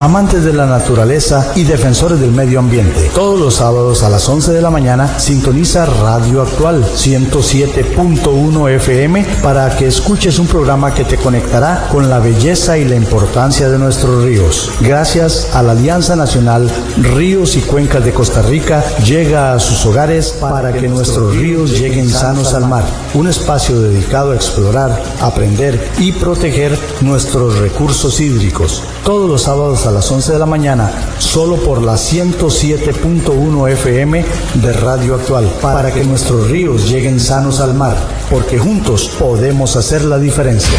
Amantes de la naturaleza y defensores del medio ambiente. Todos los sábados a las 11 de la mañana sintoniza Radio Actual 107.1 FM para que escuches un programa que te conectará con la belleza y la importancia de nuestros ríos. Gracias a la Alianza Nacional Ríos y Cuencas de Costa Rica, llega a sus hogares para que nuestros ríos lleguen sanos al mar. Un espacio dedicado a explorar, aprender y proteger nuestros recursos hídricos. Todos los sábados a las 11 de la mañana, solo por la 107.1 FM de Radio Actual, para que nuestros ríos lleguen sanos al mar, porque juntos podemos hacer la diferencia.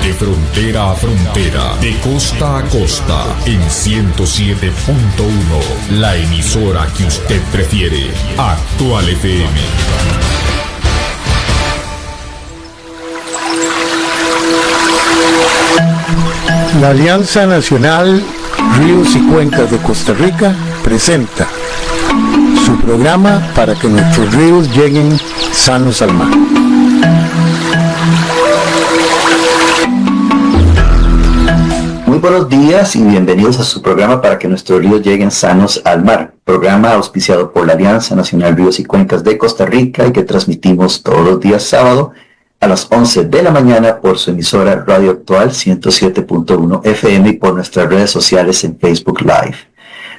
De frontera a frontera, de costa a costa, en 107.1, la emisora que usted prefiere, Actual FM. La Alianza Nacional Ríos y Cuencas de Costa Rica presenta su programa para que nuestros ríos lleguen sanos al mar. Muy buenos días y bienvenidos a su programa para que nuestros ríos lleguen sanos al mar. Programa auspiciado por la Alianza Nacional Ríos y Cuencas de Costa Rica y que transmitimos todos los días sábado a las 11 de la mañana por su emisora Radio Actual 107.1 FM y por nuestras redes sociales en Facebook Live.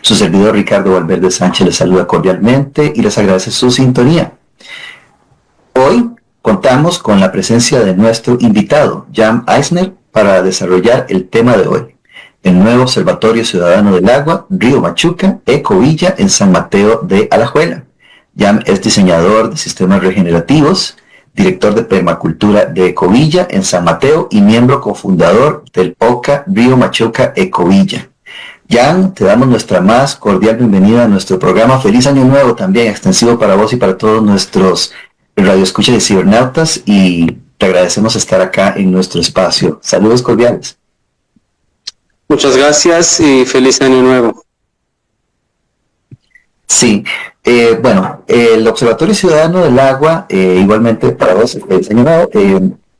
Su servidor Ricardo Valverde Sánchez les saluda cordialmente y les agradece su sintonía. Hoy contamos con la presencia de nuestro invitado, Jan Eisner, para desarrollar el tema de hoy, el nuevo Observatorio Ciudadano del Agua, Río Machuca, Ecovilla, en San Mateo de Alajuela. Jan es diseñador de sistemas regenerativos, director de permacultura de Ecovilla en San Mateo y miembro cofundador del OCA Río Machuca Ecovilla. Jan, te damos nuestra más cordial bienvenida a nuestro programa. Feliz Año Nuevo también, extensivo para vos y para todos nuestros radioescuchas de cibernautas, y te agradecemos estar acá en nuestro espacio. Saludos cordiales. Muchas gracias y feliz Año Nuevo. Sí. El Observatorio Ciudadano del Agua, igualmente para vos, señalado,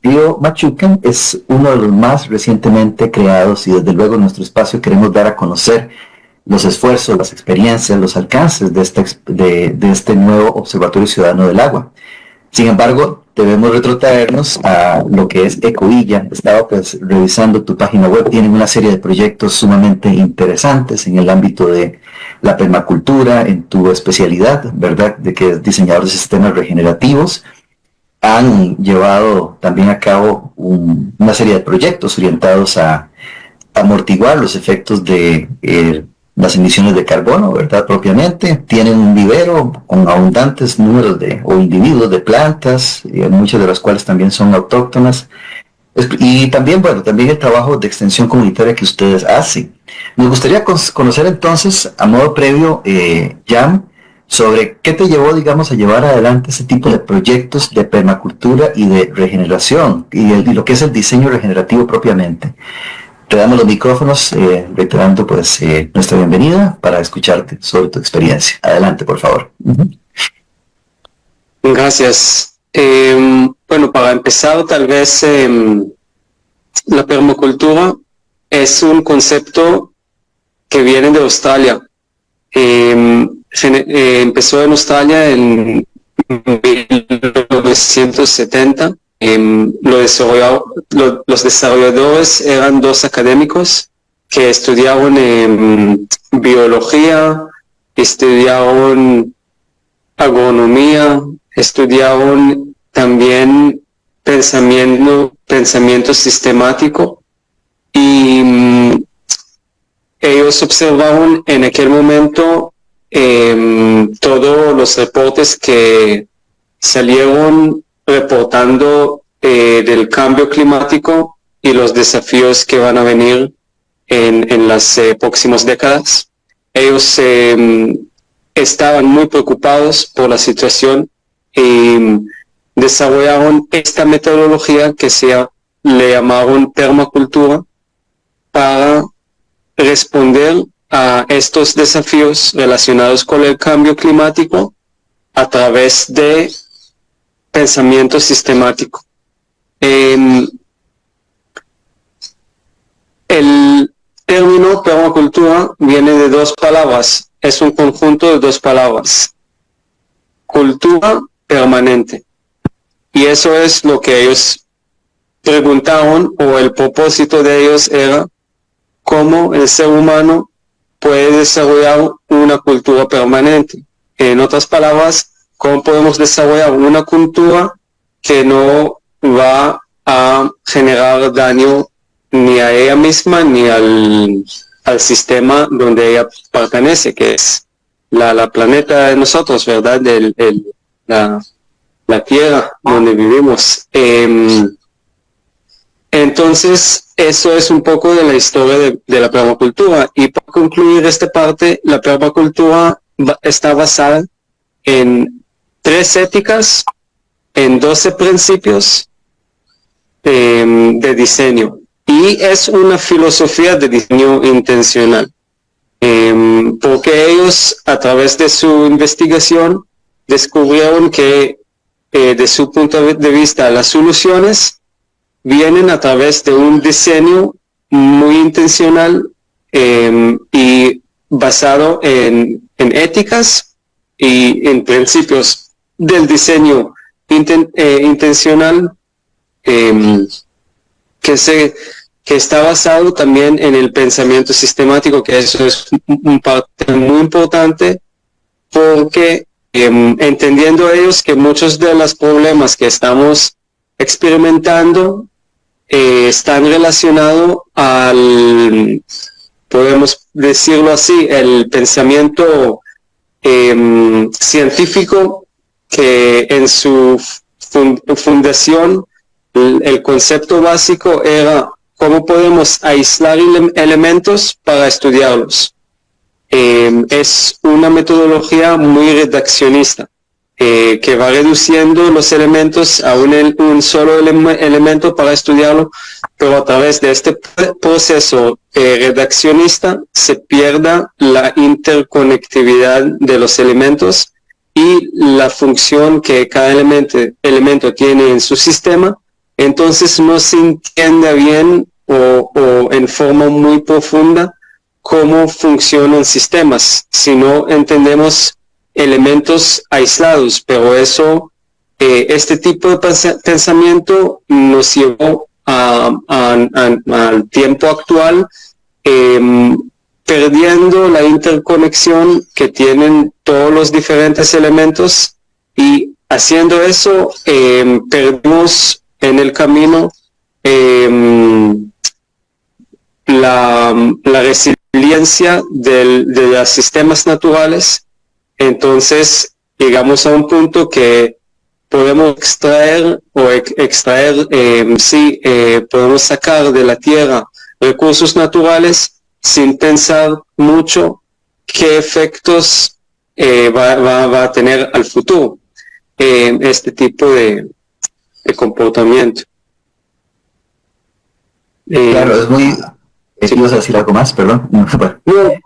Río Machuca es uno de los más recientemente creados y desde luego en nuestro espacio queremos dar a conocer los esfuerzos, las experiencias, los alcances de este nuevo Observatorio Ciudadano del Agua. Sin embargo, debemos retrotraernos a lo que es Ecovilla. Estaba revisando tu página web, tienen una serie de proyectos sumamente interesantes en el ámbito de la permacultura, en tu especialidad, ¿verdad?, de que es diseñador de sistemas regenerativos. Han llevado también a cabo una serie de proyectos orientados a amortiguar los efectos de las emisiones de carbono, ¿verdad?, propiamente. Tienen un vivero con abundantes números o individuos de plantas, muchas de las cuales también son autóctonas. Y también, también el trabajo de extensión comunitaria que ustedes hacen. Nos gustaría conocer entonces, a modo previo, Jan, sobre qué te llevó, digamos, a llevar adelante ese tipo de proyectos de permacultura y de regeneración, y lo que es el diseño regenerativo propiamente. Te damos los micrófonos, reiterando nuestra bienvenida para escucharte sobre tu experiencia. Adelante, por favor. Gracias. Para empezar, tal vez la permacultura es un concepto que viene de Australia. Empezó en Australia en 1970. Los desarrolladores eran dos académicos que estudiaron biología, estudiaron agronomía, estudiaron también pensamiento sistemático, y ellos observaron en aquel momento todos los reportes que salieron reportando del cambio climático y los desafíos que van a venir en las próximas décadas. Ellos estaban muy preocupados por la situación y desarrollaron esta metodología que le llamaron permacultura para responder a estos desafíos relacionados con el cambio climático a través de pensamiento sistemático. término permacultura viene de dos palabras, es un conjunto de dos palabras. Cultura permanente. Y eso es lo que ellos preguntaron, o el propósito de ellos era cómo el ser humano puede desarrollar una cultura permanente. En otras palabras, cómo podemos desarrollar una cultura que no va a generar daño ni a ella misma ni al sistema donde ella pertenece, que es la planeta de nosotros, ¿verdad? La tierra donde vivimos. Entonces, eso es un poco de la historia de la permacultura. Y para concluir esta parte, la permacultura está basada en 3 éticas, en 12 principios de diseño. Y es una filosofía de diseño intencional. Porque ellos, a través de su investigación, descubrieron que, de su punto de vista, las soluciones vienen a través de un diseño muy intencional y basado en éticas y en principios del diseño intencional que está basado también en el pensamiento sistemático, que eso es un parte muy importante, porque entendiendo ellos que muchos de los problemas que estamos experimentando están relacionados al, podemos decirlo así, el pensamiento científico, que en su fundación el concepto básico era cómo podemos aislar elementos para estudiarlos. Es una metodología muy reduccionista, que va reduciendo los elementos a un solo elemento para estudiarlo, pero a través de este proceso reduccionista se pierde la interconectividad de los elementos y la función que cada elemento tiene en su sistema. Entonces no se entiende bien o en forma muy profunda cómo funcionan sistemas, si no entendemos elementos aislados, pero eso, este tipo de pensamiento nos llevó al tiempo actual, perdiendo la interconexión que tienen todos los diferentes elementos, y haciendo eso perdimos en el camino la resiliencia de los sistemas naturales. Entonces llegamos a un punto que podemos podemos sacar de la tierra recursos naturales sin pensar mucho qué efectos va a tener al futuro este tipo de comportamiento. Claro, es muy... ¿Ibas a decir algo más? Perdón. No,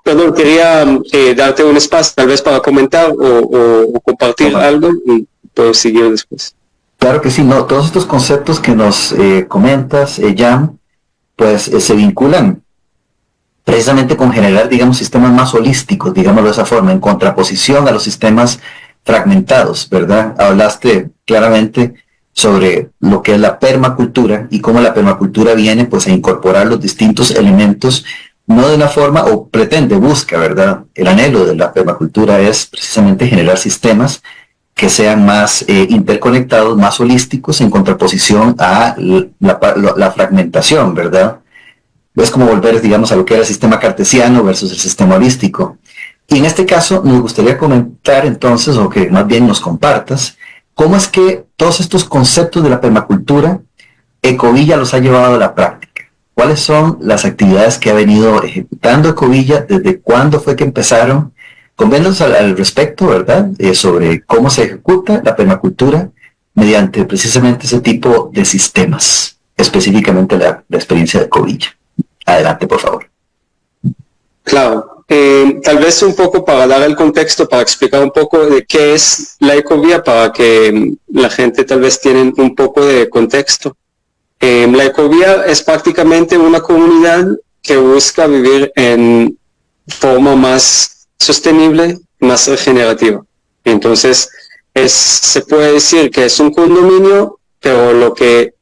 perdón, quería darte un espacio tal vez para comentar o compartir algo, y puedo seguir después. Claro que sí, no, todos estos conceptos que nos comentas, Jan, pues se vinculan precisamente con generar, digamos, sistemas más holísticos, digámoslo de esa forma, en contraposición a los sistemas fragmentados, ¿verdad? Hablaste claramente sobre lo que es la permacultura y cómo la permacultura viene pues a incorporar los distintos elementos, no de una forma, o pretende, busca, ¿verdad? El anhelo de la permacultura es precisamente generar sistemas que sean más interconectados, más holísticos, en contraposición a la fragmentación, ¿verdad? Es como volver, digamos, a lo que era el sistema cartesiano versus el sistema holístico. Y en este caso nos gustaría comentar entonces, o que más bien nos compartas, cómo es que todos estos conceptos de la permacultura, Ecovilla los ha llevado a la práctica. ¿Cuáles son las actividades que ha venido ejecutando Ecovilla? ¿Desde cuándo fue que empezaron? Convéntanos al respecto, ¿verdad? Sobre cómo se ejecuta la permacultura mediante precisamente ese tipo de sistemas, específicamente la experiencia de Ecovilla. Adelante, por favor. Claro. Tal vez un poco para dar el contexto, para explicar un poco de qué es la Ecovía, para que la gente tal vez tiene un poco de contexto. La Ecovía es prácticamente una comunidad que busca vivir en forma más sostenible, más regenerativa. Entonces, se puede decir que es un condominio, pero lo que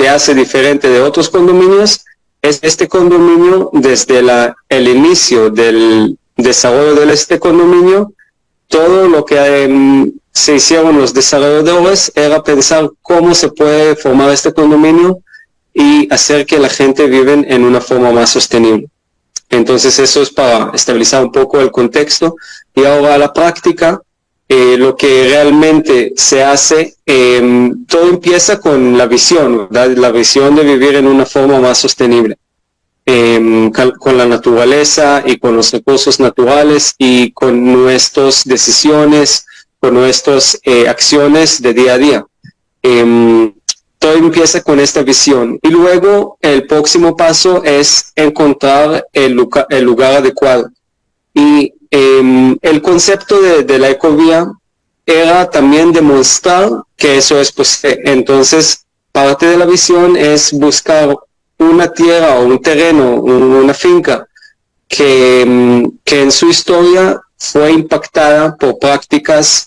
hace diferente de otros condominios es este condominio, desde el inicio del desarrollo de este condominio, todo lo que se hicieron los desarrolladores era pensar cómo se puede formar este condominio y hacer que la gente viva en una forma más sostenible. Entonces eso es para estabilizar un poco el contexto. Y ahora a la práctica, lo que realmente se hace, todo empieza con la visión, ¿verdad? La visión de vivir en una forma más sostenible, con la naturaleza y con los recursos naturales y con nuestras decisiones, con nuestras acciones de día a día. Todo empieza con esta visión y luego el próximo paso es encontrar el lugar adecuado. Y el concepto de la ecovía era también demostrar que eso es posible. Entonces, parte de la visión es buscar una tierra o un terreno, una finca que en su historia fue impactada por prácticas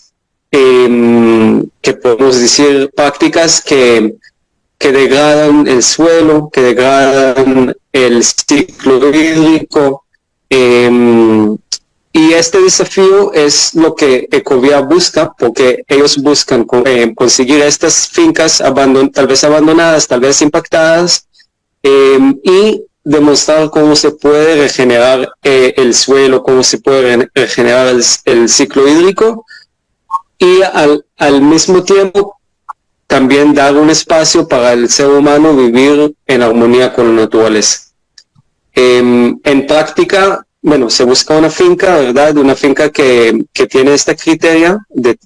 que podemos decir prácticas que degradan el suelo, que degradan el ciclo hídrico, y este desafío es lo que Ecovía busca, porque ellos buscan conseguir estas fincas tal vez abandonadas, tal vez impactadas, y demostrar cómo se puede regenerar el suelo, cómo se puede regenerar el ciclo hídrico, y al mismo tiempo también dar un espacio para el ser humano vivir en armonía con la naturaleza. En práctica, bueno, se busca una finca, ¿verdad? Una finca que tiene esta criteria de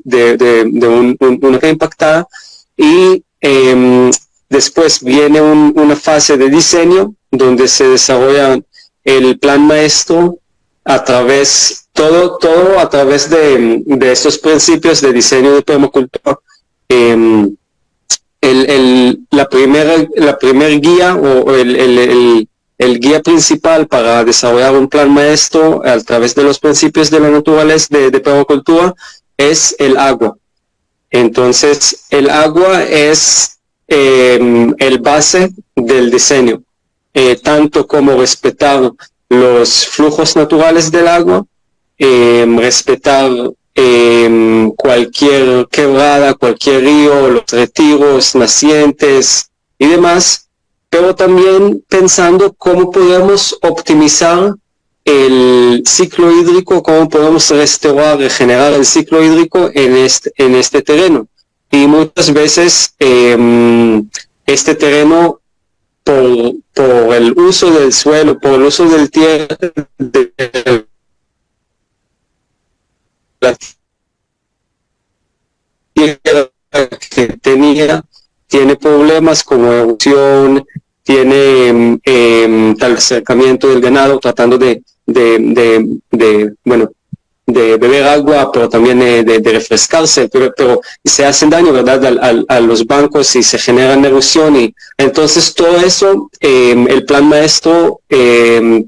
una finca impactada, y después viene una fase de diseño donde se desarrolla el plan maestro a través de estos principios de diseño de permacultura. La primer guía o el guía principal para desarrollar un plan maestro a través de los principios de la naturaleza de permacultura es el agua. Entonces, el agua es el base del diseño, tanto como respetar los flujos naturales del agua, respetar cualquier quebrada, cualquier río, los retiros, nacientes y demás, pero también pensando cómo podemos optimizar el ciclo hídrico, cómo podemos restaurar, regenerar el ciclo hídrico en este terreno. Y muchas veces este terreno, por el uso del suelo, por el uso del tierra, la tierra que tiene problemas como erosión, tiene tal acercamiento del ganado tratando de beber agua, pero también de refrescarse, pero se hacen daño, ¿verdad?, a los bancos y se genera erosión. Y entonces todo eso el plan maestro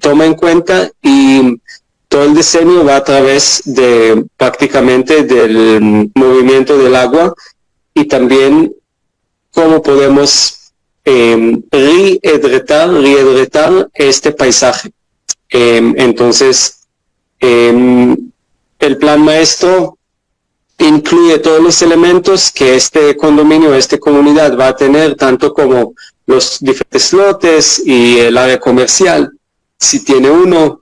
toma en cuenta, y todo el diseño va a través de prácticamente del movimiento del agua, y también cómo podemos rehidratar este paisaje. Entonces, el plan maestro incluye todos los elementos que este condominio, esta comunidad va a tener, tanto como los diferentes lotes y el área comercial, si tiene uno.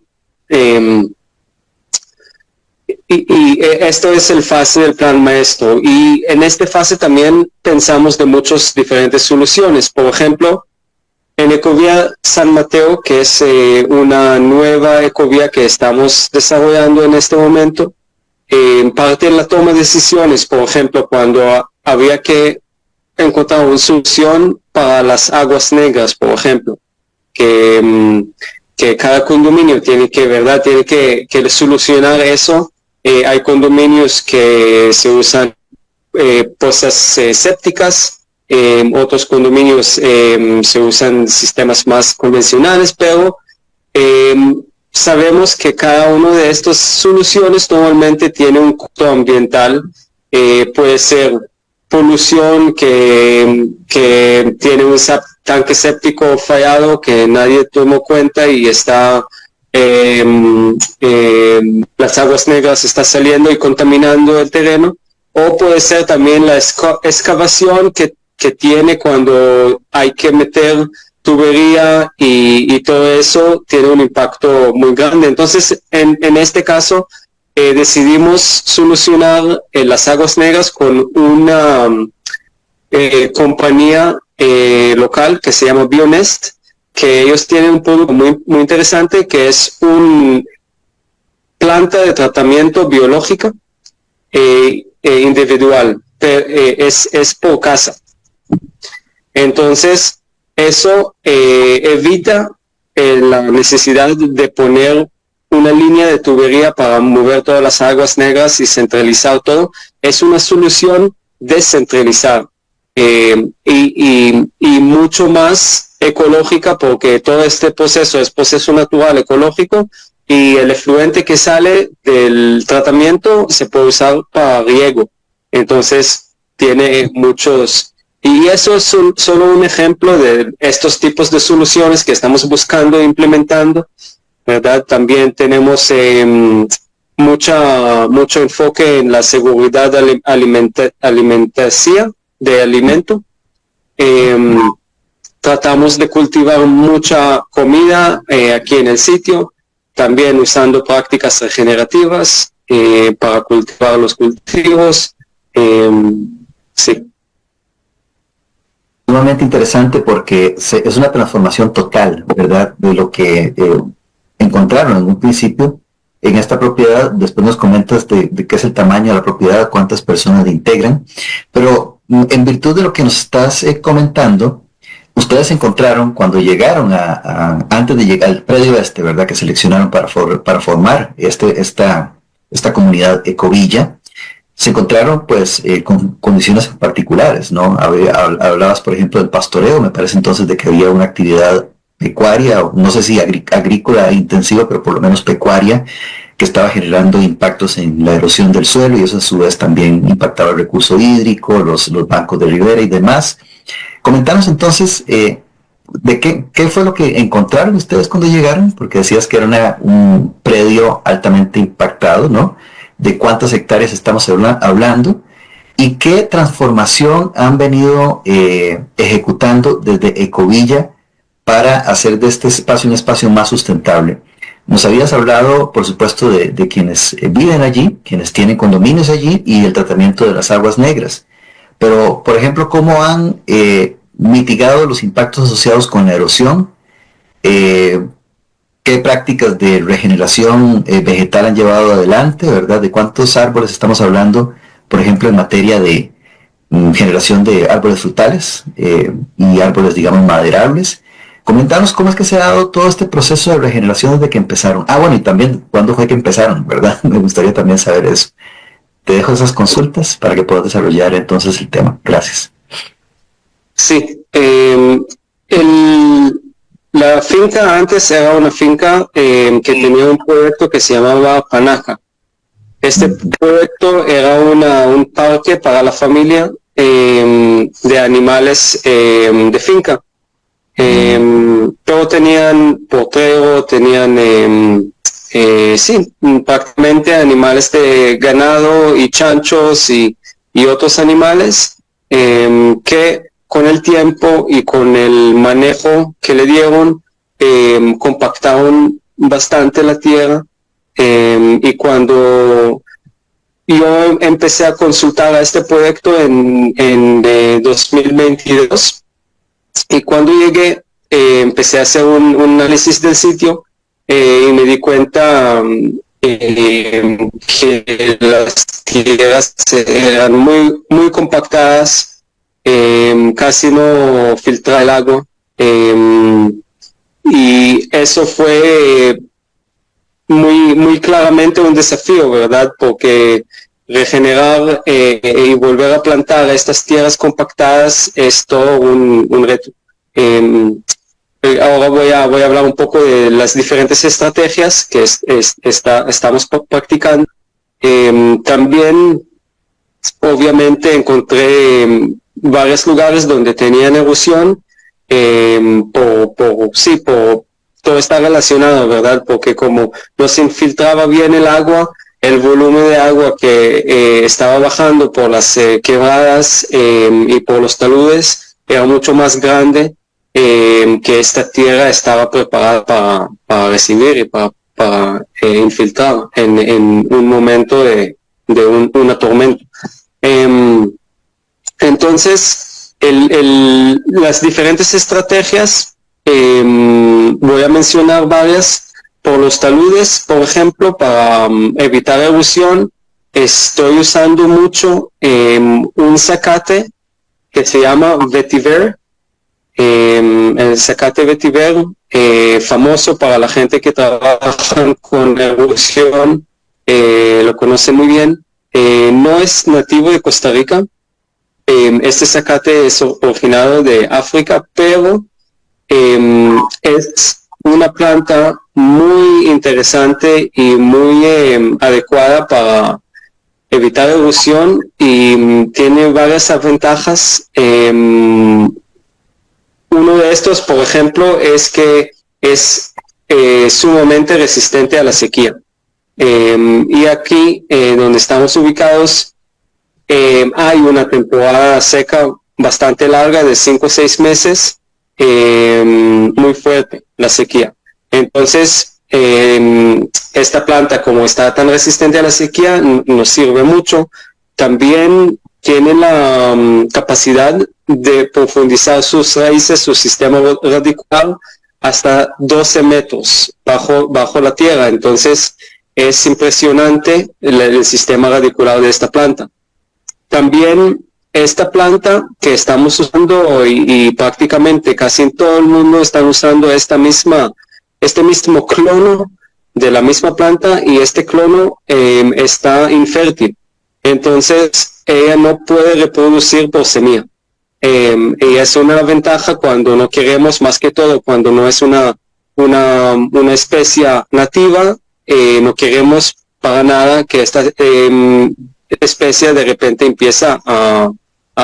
Y esto es el fase del plan maestro, y en esta fase también pensamos de muchas diferentes soluciones. Por ejemplo, en Ecovía San Mateo, que es una nueva ecovía que estamos desarrollando en este momento, parte de la toma de decisiones, por ejemplo, cuando había que encontrar una solución para las aguas negras, por ejemplo, que cada condominio tiene que solucionar eso. Hay condominios que se usan pozas sépticas, otros condominios se usan sistemas más convencionales, pero sabemos que cada una de estas soluciones normalmente tiene un costo ambiental. Puede ser polución que tiene un tanque séptico fallado que nadie tomó cuenta y está las aguas negras está saliendo y contaminando el terreno, o puede ser también la excavación que tiene cuando hay que meter tubería y todo eso tiene un impacto muy grande. Entonces, en este caso, decidimos solucionar las aguas negras con una compañía local que se llama Bionest, que ellos tienen un producto muy, muy interesante que es una planta de tratamiento biológica individual, es por casa. Entonces, eso evita la necesidad de poner una línea de tubería para mover todas las aguas negras y centralizar todo. Es una solución descentralizada y mucho más ecológica, porque todo este proceso es proceso natural ecológico y el efluente que sale del tratamiento se puede usar para riego. Entonces tiene muchos, y eso es solo un ejemplo de estos tipos de soluciones que estamos buscando e implementando, ¿verdad? También tenemos mucho enfoque en la seguridad alimentaria de alimento. Tratamos de cultivar mucha comida aquí en el sitio, también usando prácticas regenerativas para cultivar los cultivos. Sí. Sumamente interesante porque es una transformación total, ¿verdad? De lo que encontraron en un principio en esta propiedad. Después nos comentas de qué es el tamaño de la propiedad, cuántas personas la integran, pero en virtud de lo que nos estás comentando, ustedes encontraron cuando llegaron antes de llegar al predio ¿verdad? Que seleccionaron para formar esta comunidad Ecovilla, se encontraron pues con condiciones particulares, ¿no? Hablabas, por ejemplo, del pastoreo. Me parece entonces de que había una actividad pecuaria, o no sé si agrícola intensiva, pero por lo menos pecuaria, que estaba generando impactos en la erosión del suelo, y eso a su vez también impactaba el recurso hídrico, los bancos de ribera y demás. Comentanos entonces de qué fue lo que encontraron ustedes cuando llegaron, porque decías que era un predio altamente impactado, ¿no? De cuántas hectáreas estamos hablando, y qué transformación han venido ejecutando desde Ecovilla para hacer de este espacio un espacio más sustentable. Nos habías hablado, por supuesto, de quienes viven allí, quienes tienen condominios allí, y el tratamiento de las aguas negras. Pero, por ejemplo, ¿cómo han mitigado los impactos asociados con la erosión? ¿Qué prácticas de regeneración vegetal han llevado adelante, verdad? ¿De cuántos árboles estamos hablando, por ejemplo, en materia de generación de árboles frutales y árboles, digamos, maderables? Comentanos cómo es que se ha dado todo este proceso de regeneración desde que empezaron. Bueno, y también cuándo fue que empezaron, ¿verdad? Me gustaría también saber eso. Te dejo esas consultas para que puedas desarrollar entonces el tema. Gracias. Sí, la finca antes era una finca que tenía un proyecto que se llamaba Panaca. Este proyecto era un parque para la familia de animales de finca. Pero tenían potrero, tenían prácticamente animales de ganado y chanchos y otros animales que con el tiempo y con el manejo que le dieron compactaron bastante la tierra, y cuando yo empecé a consultar a este proyecto en 2022, y cuando llegué empecé a hacer un análisis del sitio y me di cuenta que las tierras eran muy, muy compactadas, casi no filtraba el agua, y eso fue muy, muy claramente un desafío, ¿verdad? Porque regenerar y volver a plantar estas tierras compactadas es todo un reto. Ahora voy a hablar un poco de las diferentes estrategias que estamos practicando. También, obviamente, encontré varios lugares donde tenían erosión, todo está relacionado, ¿verdad? Porque como no se infiltraba bien el agua, el volumen de agua que estaba bajando por las quebradas y por los taludes era mucho más grande que esta tierra estaba preparada para recibir y para infiltrar en un momento de una tormenta. Entonces, las diferentes estrategias, voy a mencionar varias. Por los taludes, por ejemplo, para evitar erosión, estoy usando mucho un zacate que se llama vetiver. El zacate vetiver, famoso para la gente que trabaja con erosión, lo conoce muy bien. No es nativo de Costa Rica. Este zacate es originado de África, pero es una planta muy interesante y muy adecuada para evitar erosión y tiene varias ventajas. Uno de estos, por ejemplo, es que es sumamente resistente a la sequía. Y aquí, donde estamos ubicados, hay una temporada seca bastante larga de 5 o 6 meses, muy fuerte la sequía. Entonces, esta planta, como está tan resistente a la sequía, nos sirve mucho. También tiene la capacidad de profundizar sus raíces, su sistema radicular, hasta 12 metros bajo la tierra. Entonces, es impresionante el sistema radicular de esta planta. También esta planta que estamos usando hoy, y prácticamente casi en todo el mundo están usando este mismo clono de la misma planta, y este clono está infértil. Entonces, ella no puede reproducir por semilla. Y es una ventaja cuando no queremos, más que todo, cuando no es una especie nativa, no queremos para nada que esta especie de repente empieza a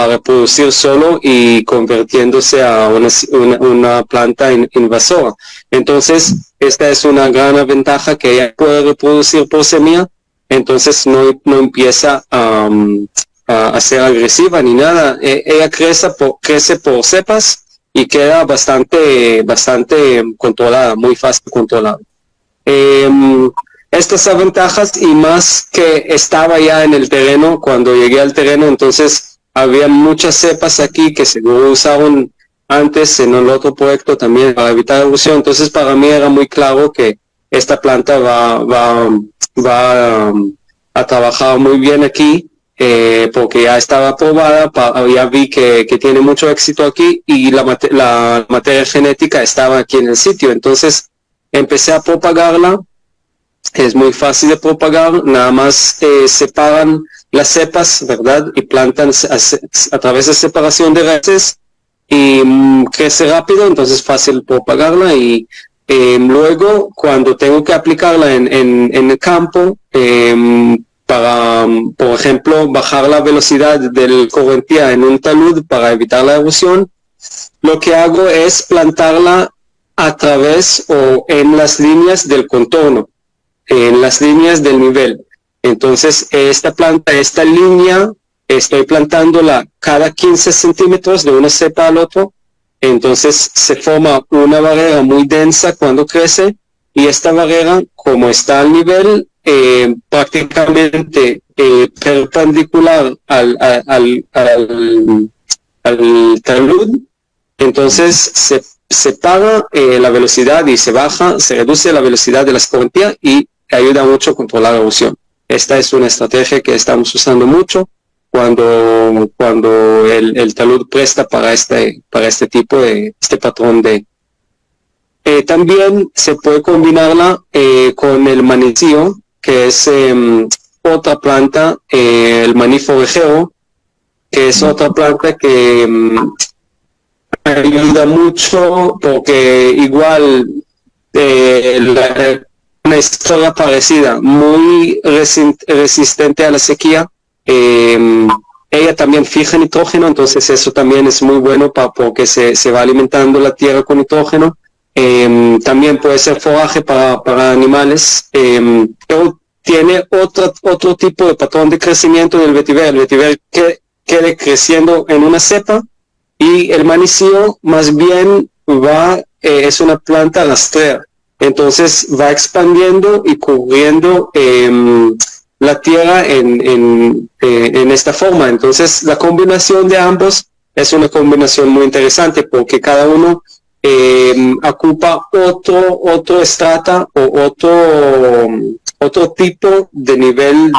reproducir solo y convirtiéndose a una planta invasora. Entonces, esta es una gran ventaja, que ella puede reproducir por semilla, entonces no empieza a ser agresiva ni nada. Ella crece por cepas y queda bastante controlada, muy fácil controlada. Estas ventajas, y más que estaba ya en el terreno, cuando llegué al terreno, entonces había muchas cepas aquí que seguro usaron antes en el otro proyecto también para evitar erosión. Entonces, para mí era muy claro que esta planta va a trabajar muy bien aquí, porque ya estaba probada, ya vi que tiene mucho éxito aquí, y la materia genética estaba aquí en el sitio. Entonces, empecé a propagarla. Es muy fácil de propagar, nada más separan las cepas, ¿verdad? Y plantan a través de separación de raíces, y crece rápido, entonces es fácil propagarla. Y luego, cuando tengo que aplicarla en el campo, para, por ejemplo, bajar la velocidad del correntía en un talud para evitar la erosión, lo que hago es plantarla a través o en las líneas del contorno, en las líneas del nivel. Entonces, esta línea, estoy plantándola cada 15 centímetros de una cepa al otro. Entonces, se forma una barrera muy densa cuando crece, y esta barrera, como está al nivel, prácticamente perpendicular al talud, entonces se separa la velocidad y se reduce la velocidad de la correntía, y ayuda mucho a controlar la erosión. Esta es una estrategia que estamos usando mucho cuando el talud presta para este tipo de patrón de. También se puede combinarla con el magnesio, que es otra planta, el maní forrajero, que es otra planta que ayuda mucho porque igual una historia parecida, muy resistente a la sequía. Ella también fija nitrógeno, entonces eso también es muy bueno porque se va alimentando la tierra con nitrógeno. También puede ser forraje para animales, pero tiene otro tipo de patrón de crecimiento del vetiver. El vetiver quede creciendo en una cepa, y el manicillo más bien es una planta rastrera, entonces va expandiendo y cubriendo la tierra en esta forma. Entonces la combinación de ambos es una combinación muy interesante porque cada uno ocupa otro estrata o otro tipo de nivel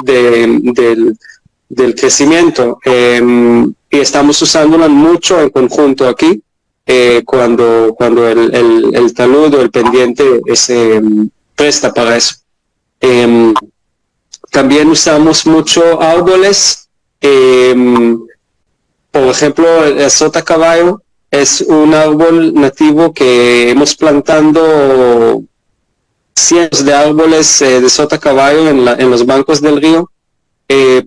del crecimiento, y estamos usándola mucho en conjunto aquí cuando el talud o el pendiente se presta para eso. También usamos mucho árboles, por ejemplo el sota caballo es un árbol nativo que hemos plantado cientos de árboles de sota caballo en los bancos del río,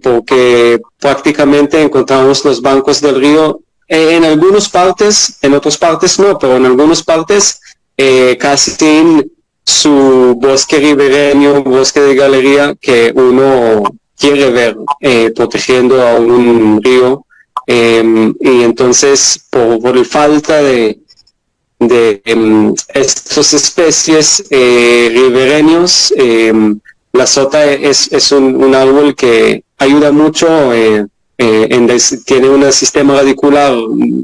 porque prácticamente encontramos los bancos del río en algunas partes, en otras partes no, pero en algunas partes casi sin su bosque ribereño, bosque de galería que uno quiere ver protegiendo a un río, y entonces por la falta de estas especies ribereños, la sota es un árbol que ayuda mucho, tiene un sistema radicular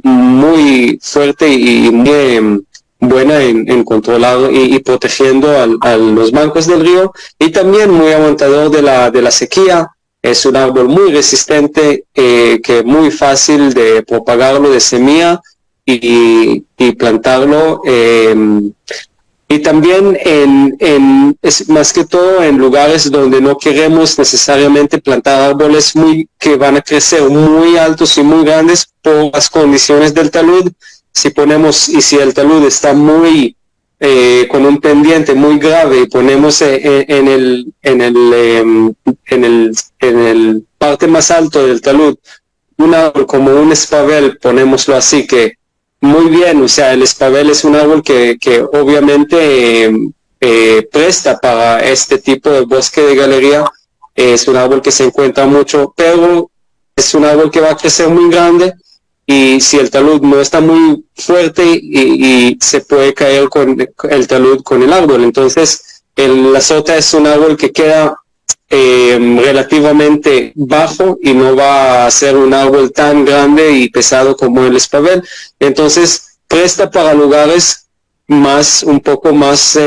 muy fuerte y muy buena en controlado y protegiendo a los bancos del río, y también muy aguantador de la sequía. Es un árbol muy resistente, que es muy fácil de propagarlo de semilla y plantarlo. Y también es más que todo en lugares donde no queremos necesariamente plantar árboles que van a crecer muy altos y muy grandes por las condiciones del talud. Si el talud está muy con un pendiente muy grave y ponemos en el parte más alto del talud un árbol como un espabel, ponémoslo así, que muy bien, o sea, el espabel es un árbol que obviamente presta para este tipo de bosque de galería. Es un árbol que se encuentra mucho, pero es un árbol que va a crecer muy grande, y si el talud no está muy fuerte y se puede caer con el talud con el árbol. Entonces la sota es un árbol que queda relativamente bajo y no va a ser un árbol tan grande y pesado como el espabel. Entonces presta para lugares un poco más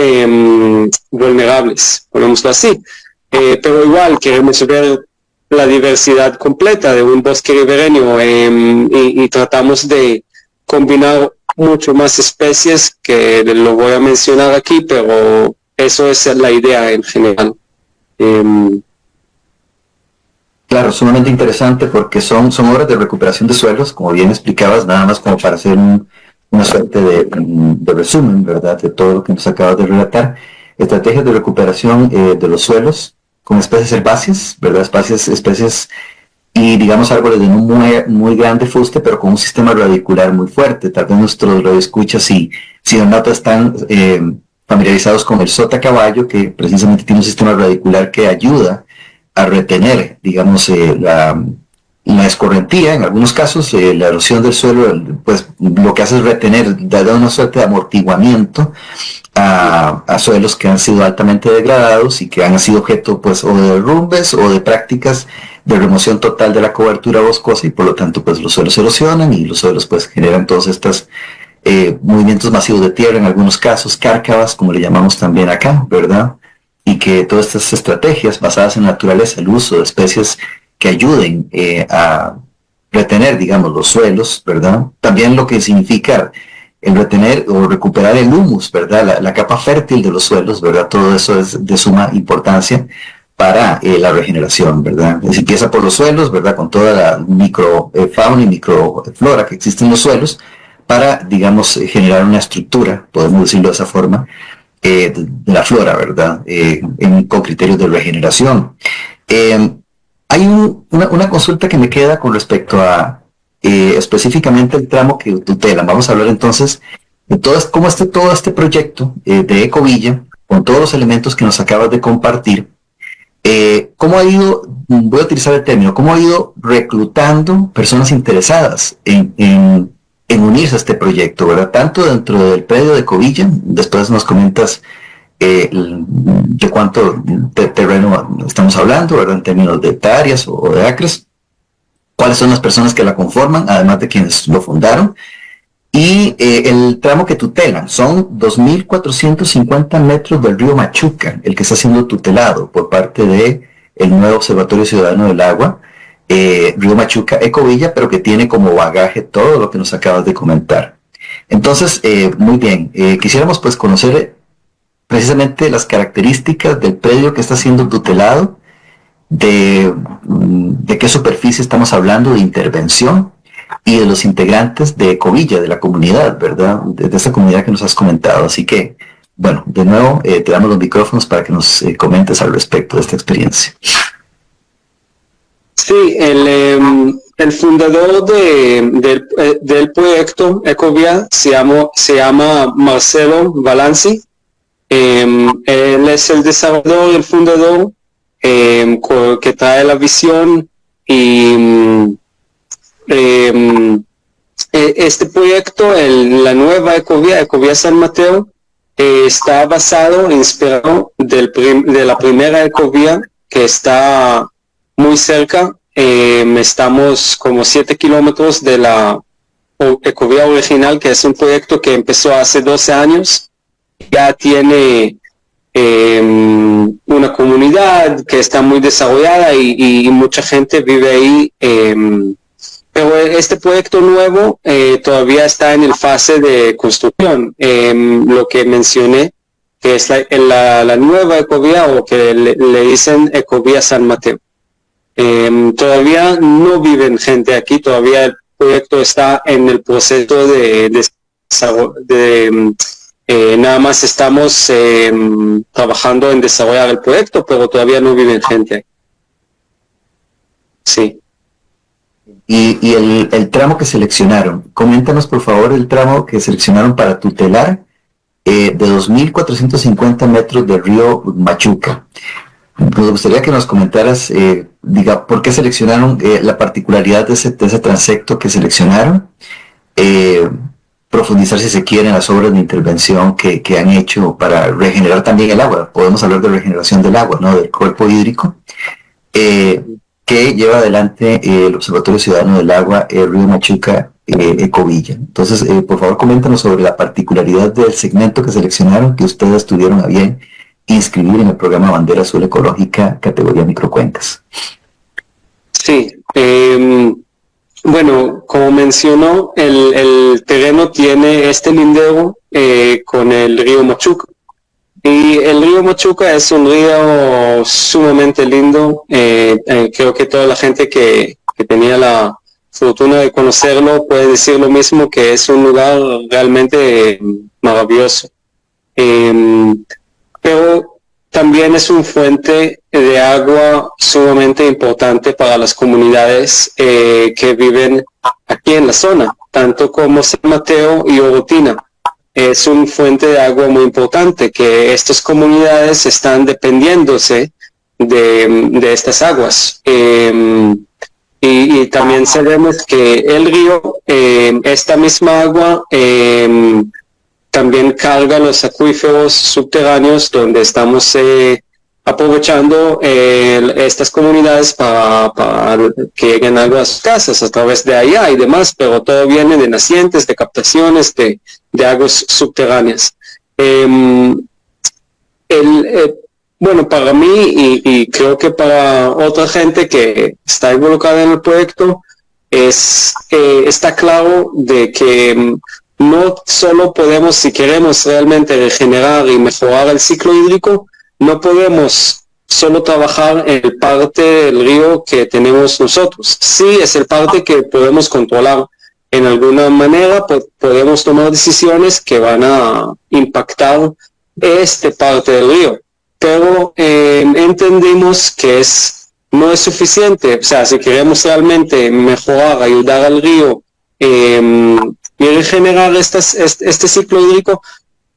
vulnerables, ponémoslo así, pero igual queremos ver la diversidad completa de un bosque ribereño, y tratamos de combinar mucho más especies que lo voy a mencionar aquí, pero eso es la idea en general. Claro, sumamente interesante porque son obras de recuperación de suelos, como bien explicabas, nada más como para hacer una suerte de resumen, ¿verdad?, de todo lo que nos acabas de relatar. Estrategias de recuperación de los suelos con especies herbáceas, ¿verdad?, especies y digamos árboles de un muy grande fuste, pero con un sistema radicular muy fuerte. Tal vez nuestros radioescuchas, si no están familiarizados con el sota caballo, que precisamente tiene un sistema radicular que ayuda a retener, digamos, la escorrentía, en algunos casos, la erosión del suelo, pues lo que hace es retener, dar una suerte de amortiguamiento a suelos que han sido altamente degradados y que han sido objeto, pues, o de derrumbes o de prácticas de remoción total de la cobertura boscosa, y por lo tanto, pues, los suelos erosionan y los suelos, pues, generan todos estos movimientos masivos de tierra, en algunos casos, cárcavas, como le llamamos también acá, ¿verdad? Y que todas estas estrategias basadas en la naturaleza, el uso de especies que ayuden a retener, digamos, los suelos, ¿verdad? También lo que significa el retener o recuperar el humus, ¿verdad? La capa fértil de los suelos, ¿verdad? Todo eso es de suma importancia para la regeneración, ¿verdad? Se empieza por los suelos, ¿verdad? Con toda la microfauna y microflora que existe en los suelos, para, digamos, generar una estructura, podemos decirlo de esa forma, de la flora, ¿verdad? Con criterios de regeneración. Hay una consulta que me queda con respecto a específicamente el tramo que tutela. Vamos a hablar entonces de cómo todo este proyecto de Ecovilla, con todos los elementos que nos acabas de compartir, cómo ha ido, voy a utilizar el término, cómo ha ido reclutando personas interesadas en unirse a este proyecto, ¿verdad? Tanto dentro del predio de Ecovilla, después nos comentas de cuánto terreno estamos hablando, ¿verdad? En términos de hectáreas o de acres, cuáles son las personas que la conforman, además de quienes lo fundaron, y el tramo que tutelan son 2.450 metros del río Machuca, el que está siendo tutelado por parte de el nuevo Observatorio Ciudadano del Agua, Río Machuca, Ecovilla, pero que tiene como bagaje todo lo que nos acabas de comentar. Entonces, muy bien, quisiéramos pues conocer precisamente las características del predio que está siendo tutelado, de qué superficie estamos hablando de intervención y de los integrantes de Ecovilla, de la comunidad, ¿verdad? De esa comunidad que nos has comentado. Así que, bueno, de nuevo te damos los micrófonos para que nos comentes al respecto de esta experiencia. Sí, el fundador del proyecto Ecovilla se llama Marcelo Valanci. Él es el desarrollador y el fundador que trae la visión y este proyecto, la nueva Ecovilla San Mateo, está basado, inspirado de la primera Ecovilla que está muy cerca. Estamos como 7 kilómetros de la Ecovilla original, que es un proyecto que empezó hace 12 años. Ya tiene una comunidad que está muy desarrollada y mucha gente vive ahí. Pero este proyecto nuevo todavía está en el fase de construcción. Lo que mencioné, que es la nueva Ecovilla, o que le dicen Ecovilla San Mateo. Todavía no viven gente aquí, todavía el proyecto está en el proceso nada más estamos trabajando en desarrollar el proyecto, pero todavía no viven gente aquí. Sí. Y el tramo que seleccionaron, coméntanos por favor el tramo que seleccionaron para tutelar de 2.450 metros del río Machuca. Nos gustaría que nos comentaras, por qué seleccionaron la particularidad de ese transecto que seleccionaron, profundizar si se quiere en las obras de intervención que han hecho para regenerar también el agua. Podemos hablar de regeneración del agua, ¿no? Del cuerpo hídrico, que lleva adelante el Observatorio Ciudadano del Agua, el Río Machuca, Ecovilla. Entonces, por favor, coméntanos sobre la particularidad del segmento que seleccionaron, que ustedes tuvieron a bien inscribir en el programa Bandera Azul Ecológica, categoría microcuencas. Sí, bueno, como mencionó, el terreno tiene este lindero con el río Machuca. Y el río Machuca es un río sumamente lindo. Creo que toda la gente que tenía la fortuna de conocerlo puede decir lo mismo, que es un lugar realmente maravilloso. Pero también es una fuente de agua sumamente importante para las comunidades que viven aquí en la zona, tanto como San Mateo y Orotina. Es una fuente de agua muy importante, que estas comunidades están dependiéndose de estas aguas. Y también sabemos que el río, esta misma agua, también carga los acuíferos subterráneos donde estamos aprovechando estas comunidades para que lleguen agua a sus casas a través de allá y demás, pero todo viene de nacientes, de captaciones, de aguas subterráneas. Bueno, para mí y creo que para otra gente que está involucrada en el proyecto, está claro de que no solo podemos, si queremos realmente regenerar y mejorar el ciclo hídrico, no podemos solo trabajar en el parte del río que tenemos nosotros. Sí, es el parte que podemos controlar. En alguna manera podemos tomar decisiones que van a impactar esta parte del río, pero entendimos que no es suficiente. O sea, si queremos realmente mejorar, ayudar al río y regenerar este ciclo hídrico,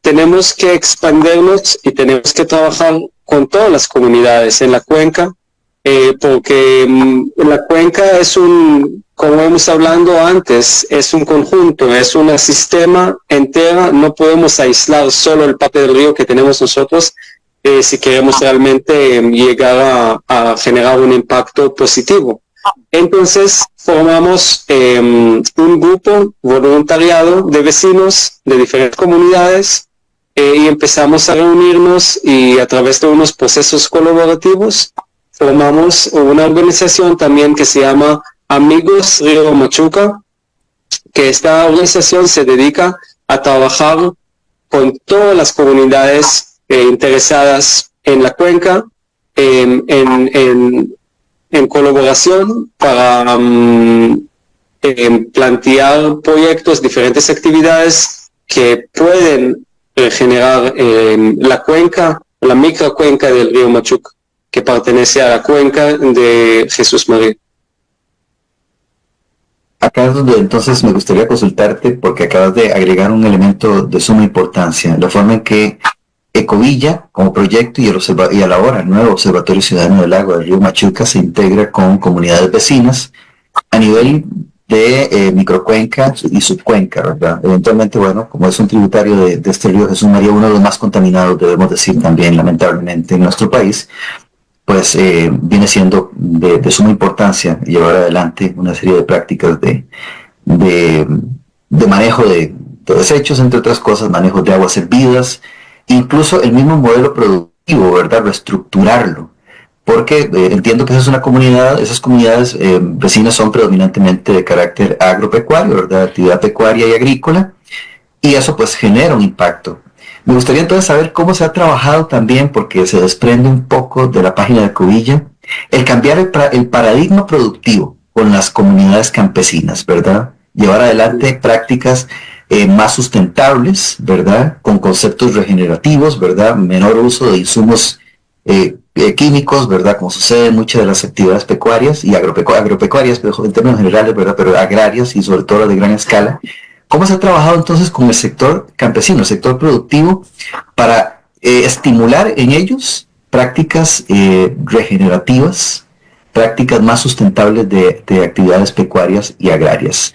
tenemos que expandirnos y tenemos que trabajar con todas las comunidades en la cuenca, porque la cuenca es como hemos hablado antes, es un conjunto, es un sistema entero. No podemos aislar solo el parte del río que tenemos nosotros si queremos realmente llegar a generar un impacto positivo. Entonces formamos un grupo voluntariado de vecinos de diferentes comunidades y empezamos a reunirnos, y a través de unos procesos colaborativos formamos una organización también que se llama Amigos Río Machuca, que esta organización se dedica a trabajar con todas las comunidades interesadas en la cuenca, en colaboración para plantear proyectos, diferentes actividades que pueden generar la cuenca, la microcuenca del río Machuca, que pertenece a la cuenca de Jesús María. Acá es donde entonces me gustaría consultarte, porque acabas de agregar un elemento de suma importancia, la forma en que Ecovilla como proyecto y a la hora el nuevo Observatorio Ciudadano del Agua del río Machuca se integra con comunidades vecinas a nivel de microcuenca y subcuenca, ¿verdad? Eventualmente, bueno, como es un tributario de este río Jesús María, uno de los más contaminados, debemos decir también, lamentablemente, en nuestro país, pues viene siendo de suma importancia llevar adelante una serie de prácticas de manejo de desechos, entre otras cosas, manejo de aguas hervidas, incluso el mismo modelo productivo, ¿verdad? Reestructurarlo, porque entiendo que esas comunidades vecinas son predominantemente de carácter agropecuario, ¿verdad? Actividad pecuaria y agrícola, y eso pues genera un impacto. Me gustaría entonces saber cómo se ha trabajado también, porque se desprende un poco de la página de Ecovilla, el cambiar el paradigma productivo con las comunidades campesinas, ¿verdad? Llevar adelante prácticas más sustentables, ¿verdad? Con conceptos regenerativos, ¿verdad? Menor uso de insumos químicos, ¿verdad? Como sucede en muchas de las actividades pecuarias y agropecuarias, pero en términos generales, ¿verdad? Pero agrarias y sobre todo las de gran escala. ¿Cómo se ha trabajado entonces con el sector campesino, el sector productivo, para estimular en ellos prácticas regenerativas, prácticas más sustentables de actividades pecuarias y agrarias?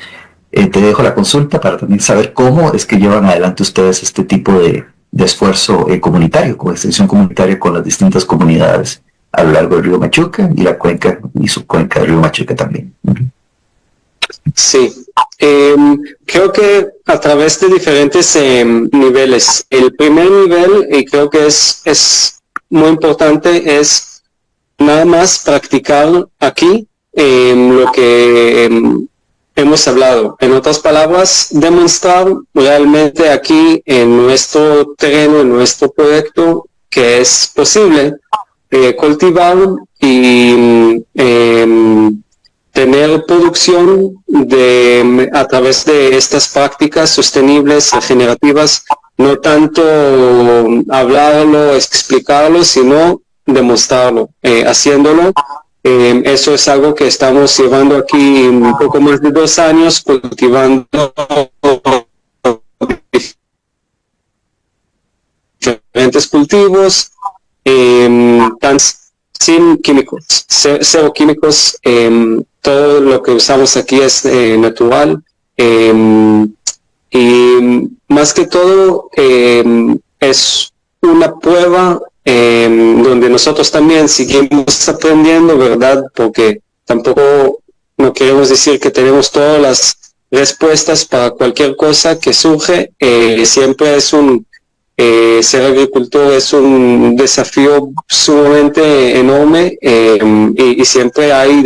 Te dejo la consulta para también saber cómo es que llevan adelante ustedes este tipo de esfuerzo comunitario, con extensión comunitaria con las distintas comunidades a lo largo del río Machuca y la cuenca y subcuenca del río Machuca también. Sí, creo que a través de diferentes niveles. El primer nivel, y creo que es muy importante, es nada más practicar aquí lo que hemos hablado. En otras palabras, demostrar realmente aquí en nuestro terreno, en nuestro proyecto, que es posible cultivar y tener producción a través de estas prácticas sostenibles, regenerativas, no tanto hablarlo, explicarlo, sino demostrarlo, haciéndolo. Eso es algo que estamos llevando aquí un poco más de 2 años, cultivando diferentes cultivos, sin químicos, cero químicos. Todo lo que usamos aquí es natural, y más que todo es una prueba donde nosotros también seguimos aprendiendo, ¿verdad? Porque tampoco no queremos decir que tenemos todas las respuestas para cualquier cosa que surge. Siempre es ser agricultor es un desafío sumamente enorme, y siempre hay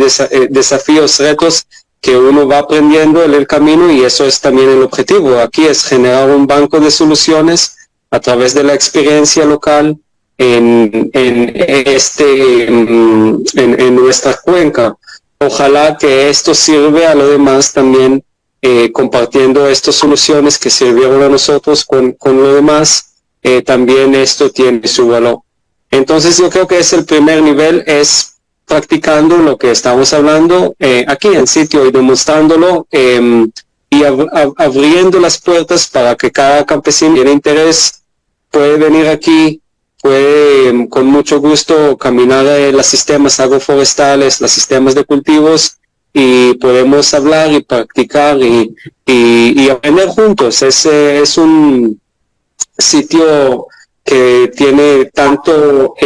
desafíos, retos que uno va aprendiendo en el camino, y eso es también el objetivo. Aquí es generar un banco de soluciones a través de la experiencia local, en nuestra cuenca. Ojalá que esto sirve a los demás también, compartiendo estas soluciones que sirvieron a nosotros con lo demás, también esto tiene su valor. Entonces yo creo que es el primer nivel, es practicando lo que estamos hablando aquí en sitio y demostrándolo, y abriendo las puertas para que cada campesino que tiene interés puede venir aquí, puede con mucho gusto caminar los sistemas agroforestales, los sistemas de cultivos, y podemos hablar y practicar y aprender juntos. Es un sitio que tiene tanto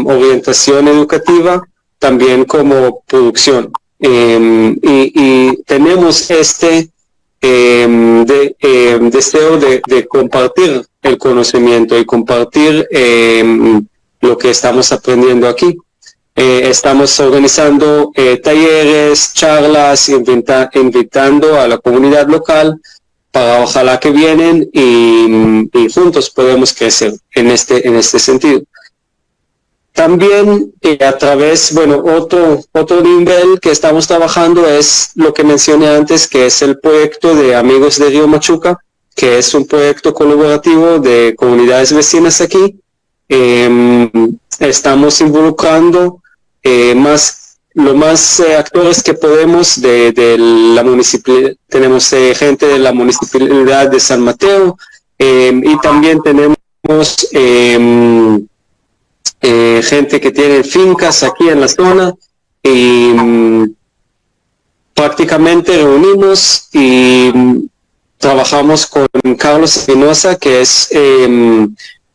orientación educativa también como producción, y tenemos deseo de compartir el conocimiento y compartir lo que estamos aprendiendo aquí. Estamos organizando talleres, charlas, invitando a la comunidad local para ojalá que vienen y juntos podemos crecer en este sentido. También a través, otro nivel que estamos trabajando es lo que mencioné antes, que es el proyecto de Amigos de Río Machuca, que es un proyecto colaborativo de comunidades vecinas aquí. Estamos involucrando los más actores que podemos de la municipalidad. Tenemos gente de la municipalidad de San Mateo, y también tenemos gente que tiene fincas aquí en la zona, y prácticamente reunimos y trabajamos con Carlos Espinosa, que es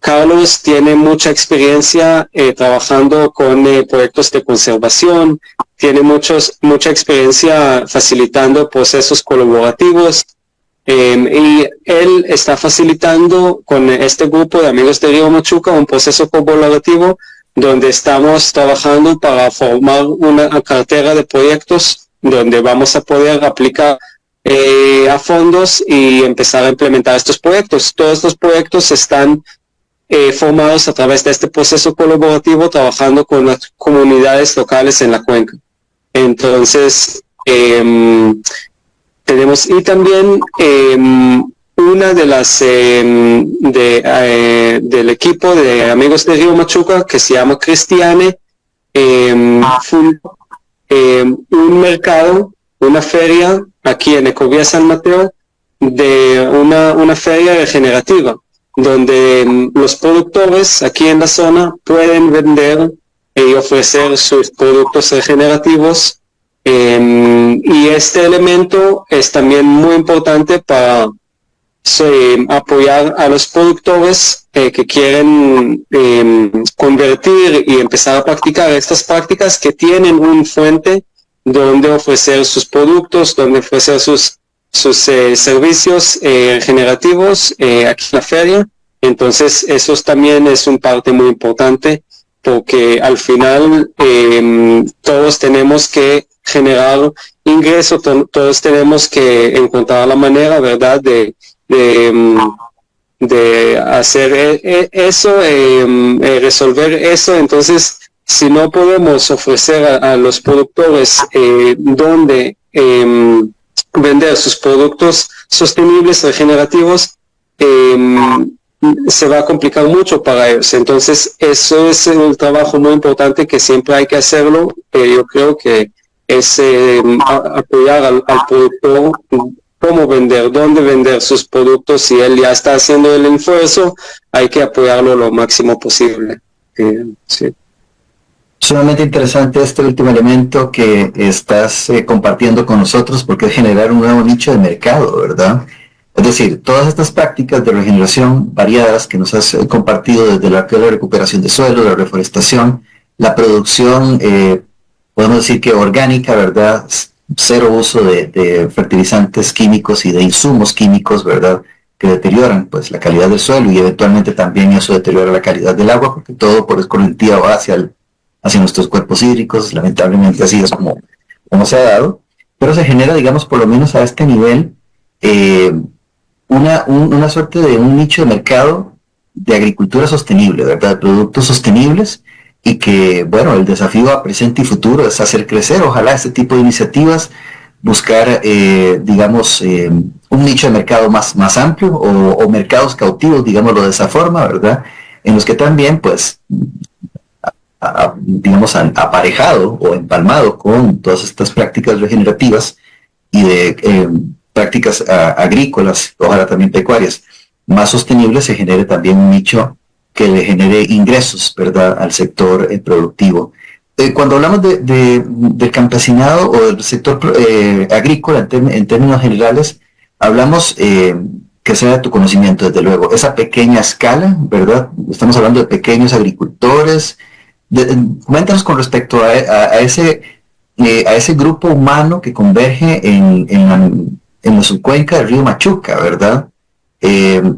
Carlos tiene mucha experiencia trabajando con proyectos de conservación, tiene mucha experiencia facilitando procesos colaborativos, y él está facilitando con este grupo de Amigos de Río Machuca un proceso colaborativo donde estamos trabajando para formar una cartera de proyectos donde vamos a poder aplicar a fondos y empezar a implementar estos proyectos. Todos estos proyectos están formados a través de este proceso colaborativo, trabajando con las comunidades locales en la cuenca. Entonces, tenemos, y también una de las del equipo de Amigos de Río Machuca, que se llama Cristiane, fundó un mercado, una feria aquí en Ecovía San Mateo, de una feria regenerativa, donde los productores aquí en la zona pueden vender y ofrecer sus productos regenerativos. Y este elemento es también muy importante para apoyar a los productores que quieren convertir y empezar a practicar estas prácticas, que tienen una fuente donde ofrecer sus productos, donde ofrecer sus servicios regenerativos aquí en la feria. Entonces eso también es una parte muy importante, porque al final todos tenemos que generar ingreso, todos tenemos que encontrar la manera, ¿verdad?, de hacer eso, resolver eso. Entonces, si no podemos ofrecer a los productores donde vender sus productos sostenibles, regenerativos, se va a complicar mucho para ellos. Entonces, eso es un trabajo muy importante que siempre hay que hacerlo. Yo creo que es apoyar al productor, cómo vender, dónde vender sus productos. Si él ya está haciendo el esfuerzo, hay que apoyarlo lo máximo posible. Sí. Sumamente interesante este último elemento que estás compartiendo con nosotros, porque es generar un nuevo nicho de mercado, ¿verdad? Es decir, todas estas prácticas de regeneración variadas que nos has compartido, desde la recuperación de suelo, la reforestación, la producción, podemos decir que orgánica, ¿verdad? Cero uso de fertilizantes químicos y de insumos químicos, ¿verdad?, que deterioran pues la calidad del suelo, y eventualmente también eso deteriora la calidad del agua, porque todo por escorrentía va hacia nuestros cuerpos hídricos. Lamentablemente así es como se ha dado, pero se genera, digamos, por lo menos a este nivel, una suerte de un nicho de mercado de agricultura sostenible, ¿verdad? De productos sostenibles, y que, bueno, el desafío a presente y futuro es hacer crecer, ojalá, este tipo de iniciativas, buscar, digamos, un nicho de mercado más amplio, o mercados cautivos, digámoslo de esa forma, ¿verdad? En los que también, pues, digamos, aparejado o empalmado con todas estas prácticas regenerativas y de prácticas agrícolas, ojalá también pecuarias, más sostenibles, se genere también un nicho que le genere ingresos, ¿verdad?, al sector productivo. Cuando hablamos del campesinado o del sector agrícola en términos generales, hablamos, que sea de tu conocimiento, desde luego, esa pequeña escala, ¿verdad? Estamos hablando de pequeños agricultores. Coméntanos con respecto a ese grupo humano que converge en la subcuenca del río Machuca, ¿verdad? ¿De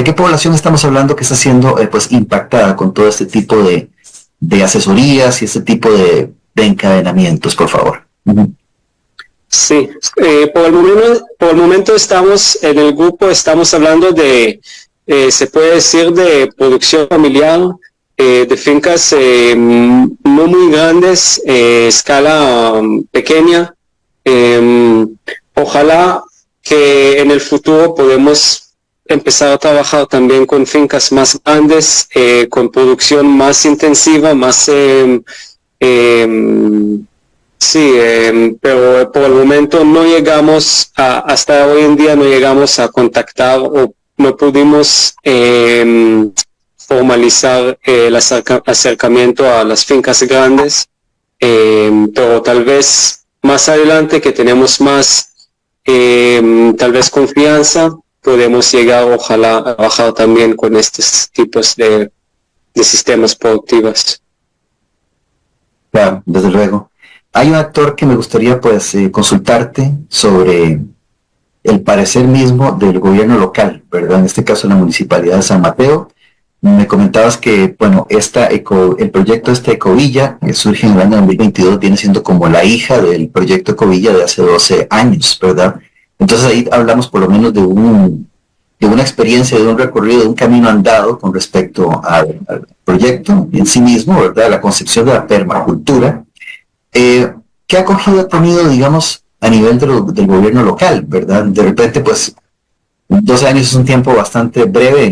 qué población estamos hablando que está siendo pues impactada con todo este tipo de asesorías y este tipo de encadenamientos, por favor? Sí, por el momento estamos en el grupo, estamos hablando de, se puede decir, de producción familiar, de fincas no muy grandes, escala pequeña. Ojalá que en el futuro podemos empezar a trabajar también con fincas más grandes, con producción más intensiva, más... pero por el momento no llegamos hasta hoy en día no llegamos a contactar o no pudimos formalizar el acercamiento a las fincas grandes, pero tal vez más adelante, que tenemos más tal vez confianza, podemos llegar, ojalá, a trabajar también con estos tipos de sistemas productivos. Claro, desde luego. Hay un actor que me gustaría pues consultarte sobre el parecer mismo del gobierno local, ¿verdad? En este caso la Municipalidad de San Mateo. Me comentabas que, bueno, el proyecto Ecovilla, que surge en el año 2022, viene siendo como la hija del proyecto Ecovilla de hace 12 años, ¿verdad? Entonces ahí hablamos por lo menos de una experiencia, de un recorrido, de un camino andado con respecto al proyecto en sí mismo, ¿verdad? La concepción de la permacultura. ¿Qué acogida ha tenido, digamos, a nivel del gobierno local, ¿verdad? De repente, pues, 12 años es un tiempo bastante breve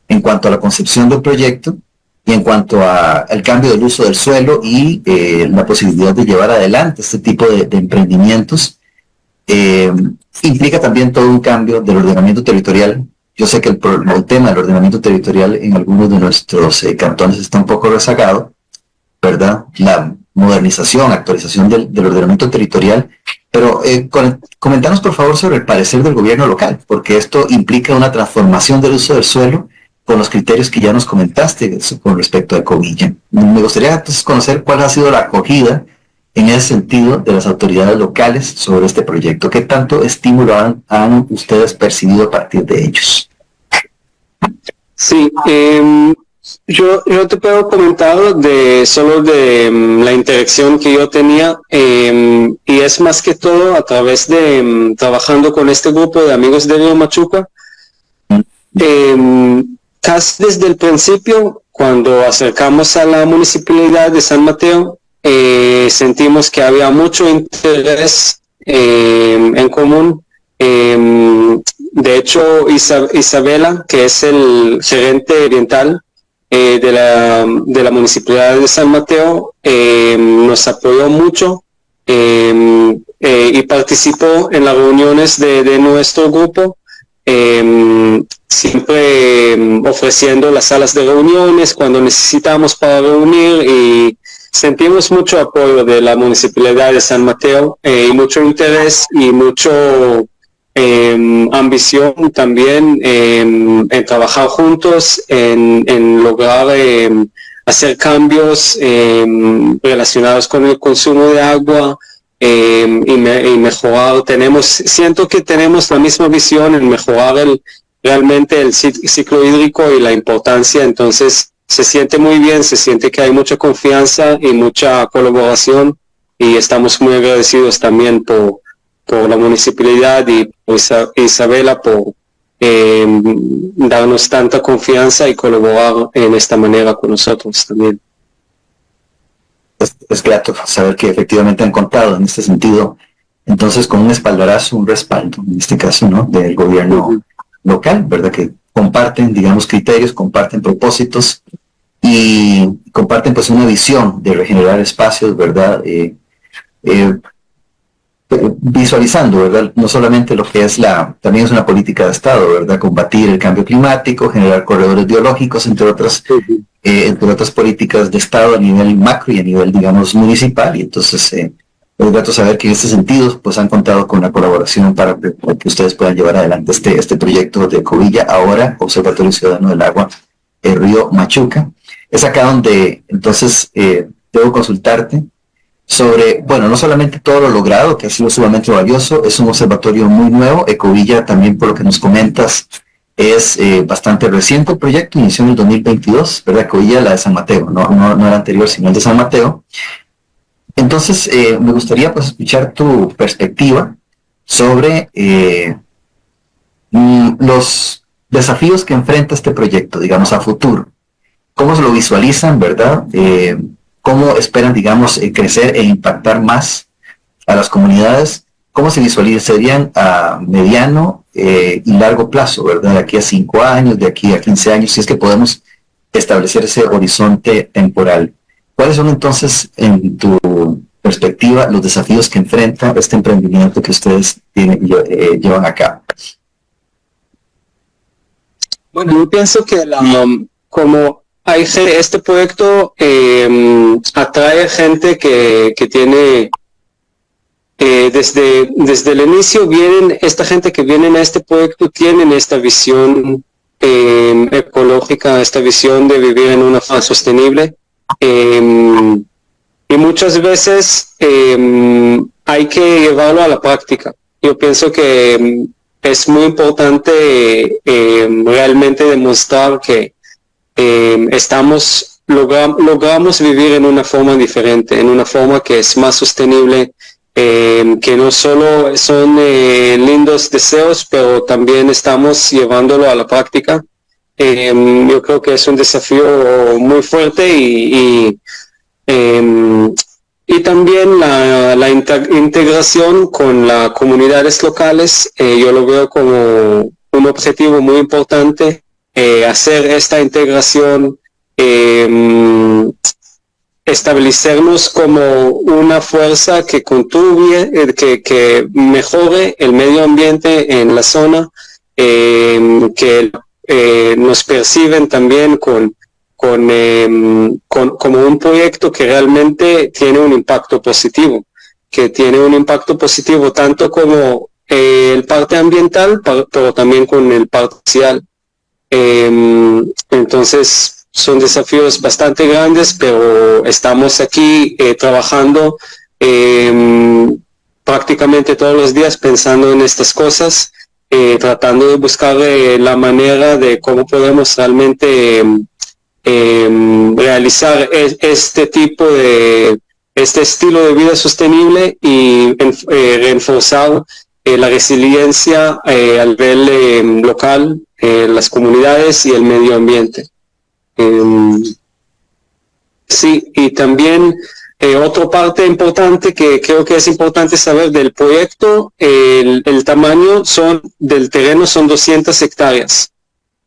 en cuanto a la concepción del proyecto y en cuanto al cambio del uso del suelo y la posibilidad de llevar adelante este tipo de emprendimientos. Implica también todo un cambio del ordenamiento territorial. Yo sé que el tema del ordenamiento territorial en algunos de nuestros cantones está un poco rezagado, ¿verdad? La modernización, actualización del ordenamiento territorial, pero comentanos por favor sobre el parecer del gobierno local, porque esto implica una transformación del uso del suelo con los criterios que ya nos comentaste con respecto a Ecovilla. Me gustaría entonces conocer cuál ha sido la acogida en ese sentido de las autoridades locales sobre este proyecto. ¿Qué tanto estímulo han ustedes percibido a partir de ellos? Sí, yo te puedo comentar solo de la interacción que yo tenía, y es más que todo a través de trabajando con este grupo de amigos de Río Machuca. Casi desde el principio, cuando acercamos a la Municipalidad de San Mateo, sentimos que había mucho interés en común. De hecho, Isabela, que es el gerente oriental de la Municipalidad de San Mateo, nos apoyó mucho y participó en las reuniones de nuestro grupo, siempre ofreciendo las salas de reuniones cuando necesitamos para reunir, y sentimos mucho apoyo de la Municipalidad de San Mateo, y mucho interés y mucho ambición también en trabajar juntos, en lograr hacer cambios relacionados con el consumo de agua, y mejorar. Siento que tenemos la misma visión en mejorar realmente el ciclo hídrico y la importancia. Entonces se siente muy bien, se siente que hay mucha confianza y mucha colaboración, y estamos muy agradecidos también por la municipalidad y por Isabela por darnos tanta confianza y colaborar en esta manera con nosotros también. Es grato saber que efectivamente han contado en este sentido, entonces, con un espaldarazo, un respaldo, en este caso, ¿no?, del gobierno local, ¿verdad?, que comparten, digamos, criterios, comparten propósitos y comparten, pues, una visión de regenerar espacios, ¿verdad?, visualizando, ¿verdad?, no solamente lo que es también es una política de Estado, ¿verdad?, combatir el cambio climático, generar corredores biológicos, entre otras políticas de Estado a nivel macro y a nivel, digamos, municipal. Y entonces es grato saber que en este sentido, pues, han contado con la colaboración para que ustedes puedan llevar adelante este proyecto de Ecovilla, ahora Observatorio Ciudadano del Agua, el río Machuca. Es acá donde, entonces, debo consultarte sobre, bueno, no solamente todo lo logrado, que ha sido sumamente valioso, es un observatorio muy nuevo. Ecovilla, también por lo que nos comentas, es bastante reciente el proyecto, inició en el 2022, ¿verdad? Ecovilla, la de San Mateo, no la anterior, sino el de San Mateo. Entonces, me gustaría, pues, escuchar tu perspectiva sobre los desafíos que enfrenta este proyecto, digamos, a futuro. ¿Cómo se lo visualizan, verdad? ¿Cómo esperan, digamos, crecer e impactar más a las comunidades? ¿Cómo se visualizarían a mediano y largo plazo, verdad? De aquí a 5 años, de aquí a 15 años, si es que podemos establecer ese horizonte temporal. ¿Cuáles son entonces, en tu perspectiva, los desafíos que enfrenta este emprendimiento que ustedes llevan a cabo? Bueno, yo pienso que como hay gente, este proyecto atrae gente que tiene, desde el inicio esta gente que viene a este proyecto tienen esta visión ecológica, esta visión de vivir en una forma sostenible. Y muchas veces hay que llevarlo a la práctica. Yo pienso que es muy importante realmente demostrar que logramos vivir en una forma diferente, en una forma que es más sostenible, que no solo son lindos deseos, pero también estamos llevándolo a la práctica. Yo creo que es un desafío muy fuerte y también la integración con las comunidades locales, yo lo veo como un objetivo muy importante, hacer esta integración, establecernos como una fuerza que contribuye, que mejore el medio ambiente en la zona, que nos perciben también como un proyecto que realmente tiene un impacto positivo, tanto como el parte ambiental, pero también con el parte social. Entonces son desafíos bastante grandes, pero estamos aquí trabajando prácticamente todos los días pensando en estas cosas, tratando de buscar la manera de cómo podemos realmente realizar este estilo de vida sostenible y reforzar la resiliencia a nivel local, las comunidades y el medio ambiente. Sí, y también otra parte importante que creo que es importante saber del proyecto, el tamaño del terreno son 200 hectáreas.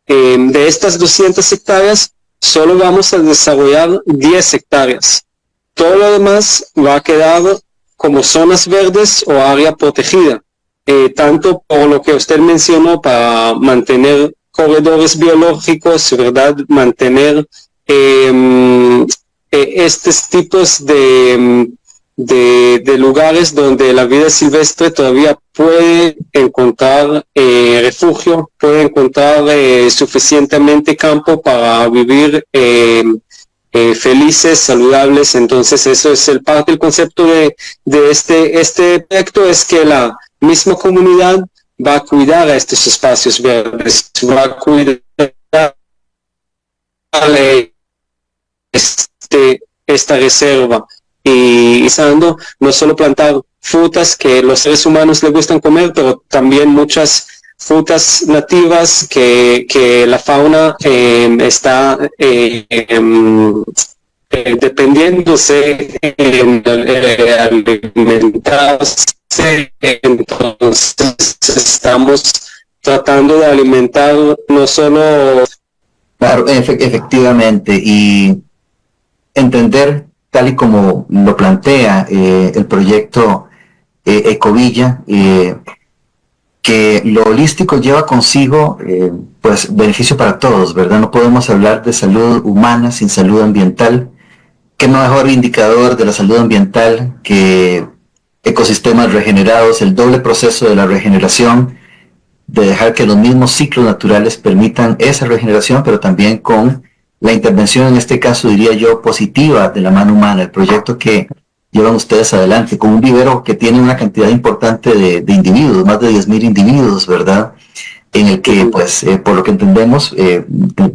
De estas 200 hectáreas, solo vamos a desarrollar 10 hectáreas. Todo lo demás va a quedar como zonas verdes o área protegida, tanto por lo que usted mencionó, para mantener corredores biológicos, ¿verdad? Mantener estos tipos de lugares donde la vida silvestre todavía puede encontrar refugio, puede encontrar suficientemente campo para vivir felices, saludables. Entonces eso es parte del concepto de este proyecto, es que la misma comunidad va a cuidar a estos espacios verdes, va a cuidar esta reserva y no solo plantar frutas que los seres humanos les gustan comer, pero también muchas frutas nativas que la fauna está dependiéndose en alimentarse. Entonces estamos tratando de alimentar no solo... Claro, efectivamente, y entender, tal y como lo plantea el proyecto Ecovilla, que lo holístico lleva consigo pues beneficio para todos, ¿verdad? No podemos hablar de salud humana sin salud ambiental. ¿Qué mejor indicador de la salud ambiental que ecosistemas regenerados, el doble proceso de la regeneración, de dejar que los mismos ciclos naturales permitan esa regeneración, pero también con la intervención, en este caso diría yo, positiva de la mano humana, el proyecto que llevan ustedes adelante, con un vivero que tiene una cantidad importante de individuos, más de 10.000 individuos, ¿verdad? En el que, pues, por lo que entendemos, de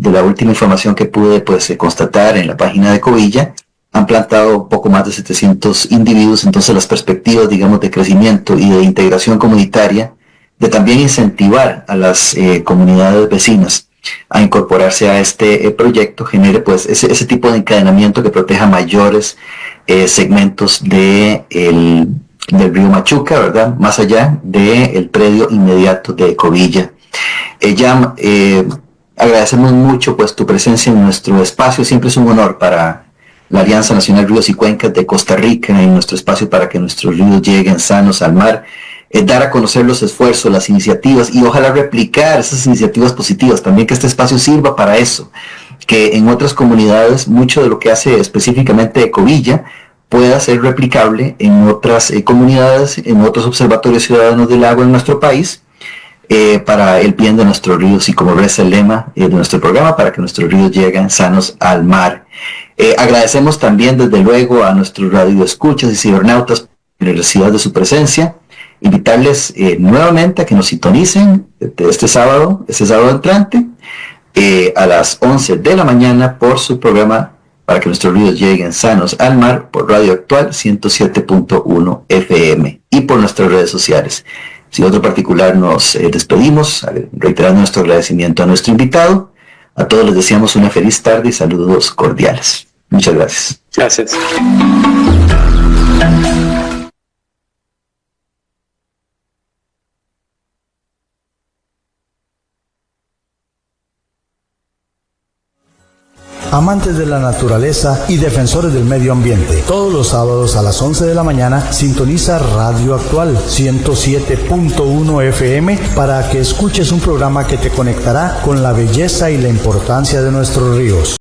la última información que pude, pues, constatar en la página de Ecovilla, han plantado poco más de 700 individuos, entonces las perspectivas, digamos, de crecimiento y de integración comunitaria, de también incentivar a las comunidades vecinas a incorporarse a este proyecto, genere pues ese tipo de encadenamiento que proteja mayores segmentos del río Machuca, ¿verdad? Más allá del predio inmediato de Ecovilla. Jan, agradecemos mucho pues tu presencia en nuestro espacio, siempre es un honor para la Alianza Nacional Ríos y Cuencas de Costa Rica, en nuestro espacio para que nuestros ríos lleguen sanos al mar, dar a conocer los esfuerzos, las iniciativas y ojalá replicar esas iniciativas positivas, también que este espacio sirva para eso, que en otras comunidades mucho de lo que hace específicamente Ecovilla pueda ser replicable en otras comunidades, en otros observatorios ciudadanos del agua en nuestro país, para el bien de nuestros ríos y como reza el lema de nuestro programa, para que nuestros ríos lleguen sanos al mar. Agradecemos también desde luego a nuestros radioescuchas y cibernautas por la generosidad de su presencia. Invitarles nuevamente a que nos sintonicen este sábado entrante, a las 11 de la mañana por su programa Para que nuestros ríos lleguen sanos al mar por Radio Actual 107.1 FM y por nuestras redes sociales. Sin otro particular nos despedimos, reiterando nuestro agradecimiento a nuestro invitado. A todos les deseamos una feliz tarde y saludos cordiales. Muchas gracias. Gracias. Amantes de la naturaleza y defensores del medio ambiente. Todos los sábados a las 11 de la mañana sintoniza Radio Actual 107.1 FM para que escuches un programa que te conectará con la belleza y la importancia de nuestros ríos.